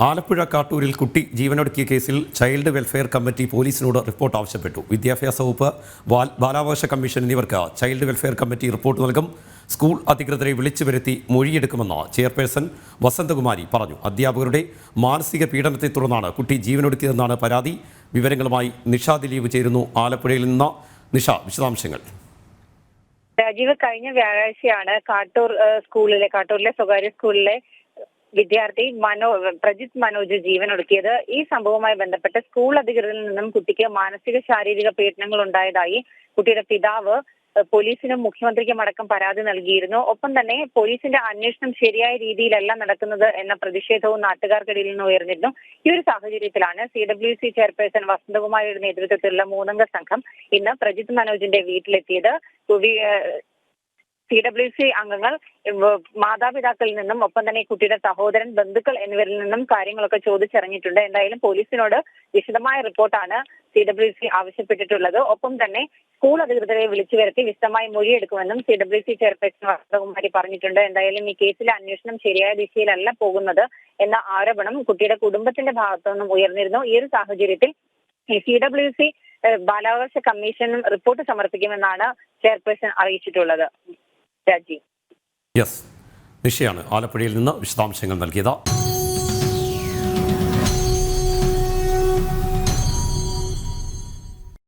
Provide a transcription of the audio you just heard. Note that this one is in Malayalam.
ആലപ്പുഴ കാട്ടൂരിൽ കുട്ടി ജീവനൊടുക്കിയ കേസിൽ ചൈൽഡ് വെൽഫെയർ കമ്മിറ്റി പോലീസിനോട് റിപ്പോർട്ട് ആവശ്യപ്പെട്ടു. വിദ്യാഭ്യാസ വകുപ്പ്, ബാലാവകാശ കമ്മീഷൻ എന്നിവർക്ക് ചൈൽഡ് വെൽഫെയർ കമ്മിറ്റി റിപ്പോർട്ട് നൽകും. സ്കൂൾ അധികൃതരെ വിളിച്ചു വരുത്തി മൊഴിയെടുക്കുമെന്ന് ചെയർപേഴ്സൺ വസന്തകുമാരി പറഞ്ഞു. അധ്യാപകരുടെ മാനസിക പീഡനത്തെ തുടർന്നാണ് കുട്ടി ജീവനൊടുക്കിയതെന്നാണ് പരാതി. വിവരങ്ങളുമായി നിഷ ദിലീപ് ചേരുന്നു ആലപ്പുഴയിൽ നിന്ന്. നിഷ, വിശദാംശങ്ങൾ. രാജീവ്, കഴിഞ്ഞ വ്യാഴാഴ്ചയാണ് കാട്ടൂരിലെ സ്വകാര്യ സ്കൂളിലെ വിദ്യാർത്ഥി പ്രജിത് മനോജ് ജീവനൊടുക്കിയത്. ഈ സംഭവവുമായി ബന്ധപ്പെട്ട് സ്കൂൾ അധികൃതരിൽ നിന്നും കുട്ടിക്ക് മാനസിക ശാരീരിക പീഡനങ്ങൾ ഉണ്ടായതായി കുട്ടിയുടെ പിതാവ് പോലീസിനും മുഖ്യമന്ത്രിക്കും അടക്കം പരാതി നൽകിയിരുന്നു. ഒപ്പം തന്നെ പോലീസിന്റെ അന്വേഷണം ശരിയായ രീതിയിലല്ല നടക്കുന്നത് എന്ന പ്രതിഷേധവും നാട്ടുകാർക്കിടയിൽ നിന്ന് ഉയർന്നിരുന്നു. ഈ ഒരു സാഹചര്യത്തിലാണ് CWC ചെയർപേഴ്സൺ വസന്തകുമാരിയുടെ നേതൃത്വത്തിലുള്ള 3-അംഗ സംഘം ഇന്ന് പ്രജിത് മനോജിന്റെ വീട്ടിലെത്തിയത്. CWC അംഗങ്ങൾ മാതാപിതാക്കളിൽ നിന്നും ഒപ്പം തന്നെ കുട്ടിയുടെ സഹോദരൻ, ബന്ധുക്കൾ എന്നിവരിൽ നിന്നും കാര്യങ്ങളൊക്കെ ചോദിച്ചറിഞ്ഞിട്ടുണ്ട്. എന്തായാലും പോലീസിനോട് വിശദമായ റിപ്പോർട്ടാണ് CWC ആവശ്യപ്പെട്ടിട്ടുള്ളത്. ഒപ്പം തന്നെ സ്കൂൾ അധികൃതരെ വിളിച്ചു വരുത്തി വിശദമായി മൊഴിയെടുക്കുമെന്നും CWC ചെയർപേഴ്സൺ വസന്തകുമാരി പറഞ്ഞിട്ടുണ്ട്. എന്തായാലും ഈ കേസിലെ അന്വേഷണം ശരിയായ ദിശയിലല്ല പോകുന്നത് എന്ന ആരോപണം കുട്ടിയുടെ കുടുംബത്തിന്റെ ഭാഗത്തുനിന്നും ഉയർന്നിരുന്നു. ഈ ഒരു സാഹചര്യത്തിൽ CWC ബാലാവകാശ കമ്മീഷനും റിപ്പോർട്ട് സമർപ്പിക്കുമെന്നാണ് ചെയർപേഴ്സൺ അറിയിച്ചിട്ടുള്ളത്. രാജി, നിഷയാണ് ആലപ്പുഴയിൽ നിന്ന് വിശദാംശങ്ങൾ നൽകിയത്.